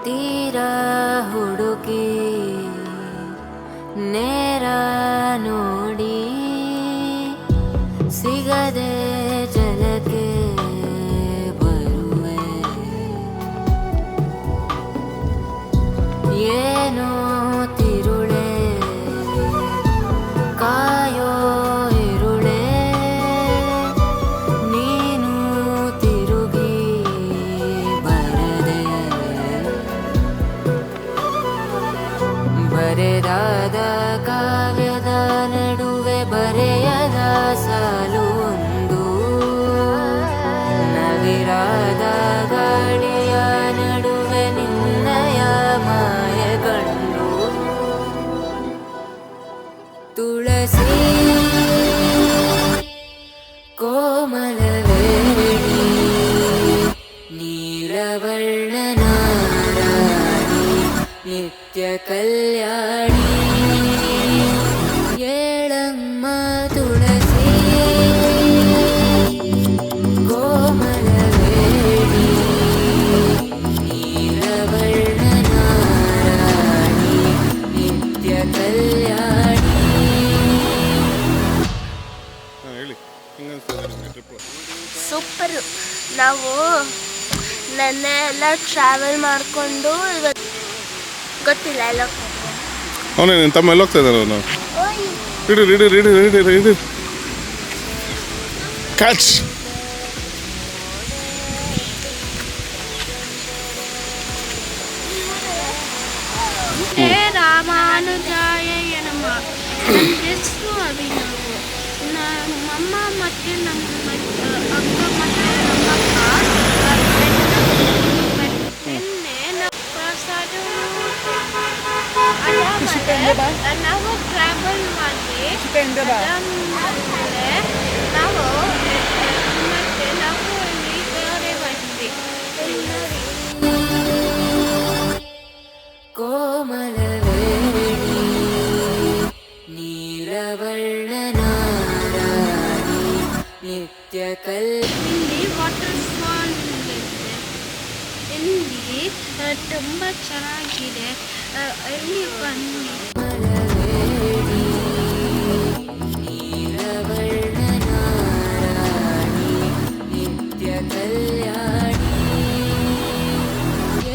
ತೀರ ಹುಡುಕಿ ನೇರ ನೋಡಿ ಸಿಗದೆ ಜಲಕ್ಕೆ ಬರುವೆ ಏನೋ ತಿರುಳೆ ಕಾಯೋ ಇರುಳೆ ನೀನು ತಿರುಗಿ ಬರದೆ ಬರೆದಾದ ಕಾವ್ಯದ ನಡುವೆ ಬರೆಯದ ಸಾಲು ಒಂದು ನವಿರಾದ ಗಾಳಿಯ ನಡುವೆ ನಿನ್ನಯ ಮಾಯ ಕಂಡು ತುಳಸಿ ಕೋಮಲವೇಣಿ ನೀಲವರ್ಣನ ರಾಣಿ ನಿತ್ಯ ಕಲ್ಯಾಣಿ ಏಳಮ್ಮ ತುಳಸಿ ಕೋಮಲವೇಣಿ ನೀಲವರ್ಣನ ರಾಣಿ ನಿತ್ಯ ಕಲ್ಯಾಣಿ. ಹೇಳಿ ಸೂಪರ್. ನಾವು ನೆನ್ನೆ ಎಲ್ಲ ಟ್ರಾವೆಲ್ ಮಾಡಿಕೊಂಡು ಇವತ್ತು ಗೊತ್ತಿಲ್ಲ ಎಲ್ಲ ಅವನೇ ನಿನ್ನ ತಮ್ಮ ಎಲ್ಲ ಹೋಗ್ತಾ ಇದ್ದಾನೆ ಅವನು. ಇಡಿ ಕ್ಯಾಚ್. ಹೇ ರಾಮಾನುಜಾಯ ನಮ. ನನ್ನ ಹೆಸರು ಅಭಿನವ್. ನಮ್ಮಮ್ಮ ಮತ್ತು ನಮ್ಮ ಅಕ್ಕ ಮತ್ತು ನಮ್ಮಪ್ಪ ನಿನ್ನೆ ನಮ್ಮ ಪ್ರಸಾದ ನಾವು ಟ್ರಾವೆಲ್ ಮಾಡಿ ಅದಾದ್ಮೇಲೆ ನಾವು ಮತ್ತೆ ನಾವು ಇಲ್ಲಿ ಬೇರೆ ಬಂದ್ವಿ. ಕೋಮಲವೇಣಿ ನೀಲವರ್ಣನ ರಾಣಿ ನಿತ್ಯ ಇಲ್ಲಿ ವಾಟರ್ ಫಾಲ್ ಇದೆ. ಇಲ್ಲಿ ತುಂಬ ಚೆನ್ನಾಗಿದೆ. ಇಲ್ಲಿ ಬನ್ನಿ. ಕಲ್ಯಾಣಿ ನೀಲವರ್ಣನ ರಾಣಿ ನಿತ್ಯ ಕಲ್ಯಾಣಿ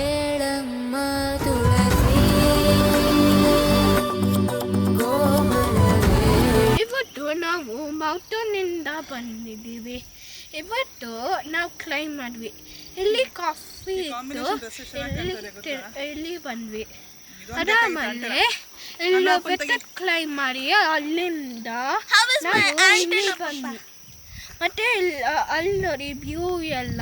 ಏಳಮ್ಮ ತುಳಸಿ ಕೋಮಲವೇಣಿ. ಇವತ್ತು ನಾವು ಮೌಂಟೇನಿಂದ ಬಂದಿದ್ದೀವಿ. ಇವತ್ತು ನಾವು ಕ್ಲೈಮ್ ಮಾಡಿದ್ವಿ. ಇಲ್ಲಿ ಕಾಫಿ ಇತ್ತು, ಇಲ್ಲಿ ಬಂದ್ವಿ. ಅದಾದ್ಮೇಲೆ ಇಲ್ಲಿ ಬೆಟ್ಟ ಕ್ಲೈಮ್ ಮಾಡಿ ಅಲ್ಲಿಂದ ನಾವು ಇಲ್ಲಿ ಬಂದ್ವಿ. ಮತ್ತೆ ಅಲ್ಲಿ ನೋಡಿ ವ್ಯೂ ಎಲ್ಲ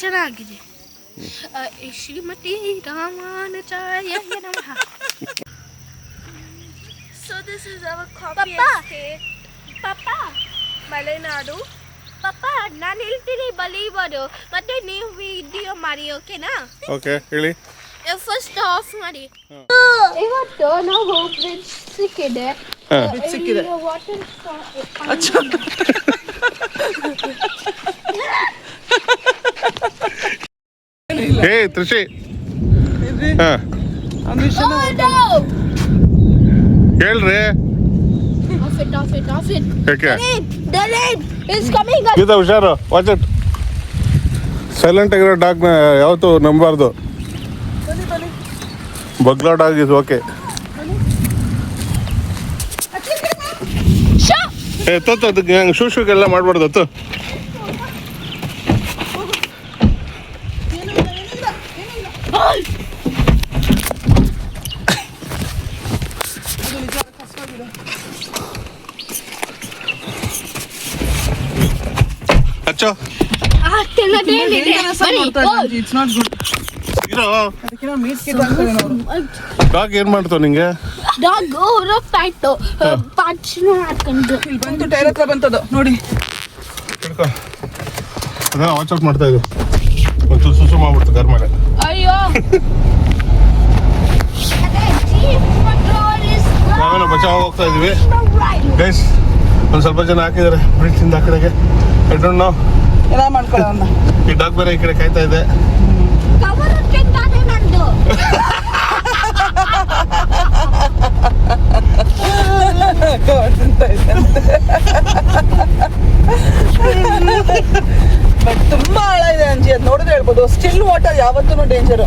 ಚೆನ್ನಾಗಿದೆ. ಶ್ರೀಮತಿ ರಾಮಾನುಜಾಯ ನಮಃ. So this is our coffee estate. Papa, Malenadu. ಪಪ್ಪ ನಾನು ಹೇಳ್ತೀನಿ ಬಲೀವರು ಮತ್ತೆ ನೀವು ವಿಡಿಯೋ ಮಾಡಿ, ಓಕೆನಾ? ಓಕೆ ಹೇಳಿ. ಫಸ್ಟ್ ಆಫ್ ಮಾಡಿ. ಇವತ್ತು ನಾವು ಬ್ರಿಡ್ಜ್ ಸಿಕ್ಕಿದೆ. ವಾಟರ್ ಹೇ ತ್ರಿಷಿ. ಹೇಳ್ರಿ. ಗೀತಾ ಹುಷಾರು, ವಾಚ್ ಇಟ್. ಸೈಲೆಂಟ್ ಆಗಿರೋ ಡಾಗ್ನ ಯಾವತ್ತೂ ನಂಬಾರ್ದು. ಬಗ್ಲಾ ಡಾಗ್ ಇಸ್ ಓಕೆ. ತೊತ್ತು ಅದಕ್ಕೆ ಹಂಗೆ ಶೂಗೆಲ್ಲ ಮಾಡಬಾರ್ದು. ಹತ್ತು ಹಚ್ಚೋ. ಡಾಗ್ ಏನ್ ಮಾಡ್ತಾವ ನಿಂಗೆ? ಡಾಗ್ ಹೋಗ್ತಾ ಇತ್ತು, ಪಾಚ್ನ ಹಾಕೊಂಡು ಬಂತು, ಟೈರ್ ಹತ್ರ ಬಂತದು ನೋಡಿ. ಅದ ವಾಚ್ ಔಟ್ ಮಾಡ್ತಾ ಇದ್ದು ಒಂದು ಸುಸು ಮಾಡ್ಬಿಡ್ತು ಕಾರ್ ಮೇಲೆ. ಅಯ್ಯೋ ನಾವೇನೋ ಬಚಾವ್ ಹೋಗ್ತಾ ಇದೀವಿ ಗೈಸ್. ಒಂದು ಸ್ವಲ್ಪ ಜನ ಹಾಕಿದ್ದಾರೆ ಬ್ರಿಡ್ಜಿಂದ ಆ ಕಡೆಗೆ. I don't know. ಏನೋ ಮಾಡ್ಕೊಳ್ಳೋಣ. ಈ ಡಾಗ್ ಬೇರೆ ಈ ಕಡೆ ಕಾಯ್ತಾ ಇದೆ. ಕವರ್ ಕೆಂತಾದೆ ನಂದು. ಬಟ್ ತುಂಬಾ ಆಳ ಇದೆ ಅಂಜಿ, ಅದು ನೋಡಿದ್ರೆ ಹೇಳ್ಬೋದು. ಸ್ಟಿಲ್ ವಾಟರ್ ಯಾವತ್ತೂ ಡೇಂಜರು.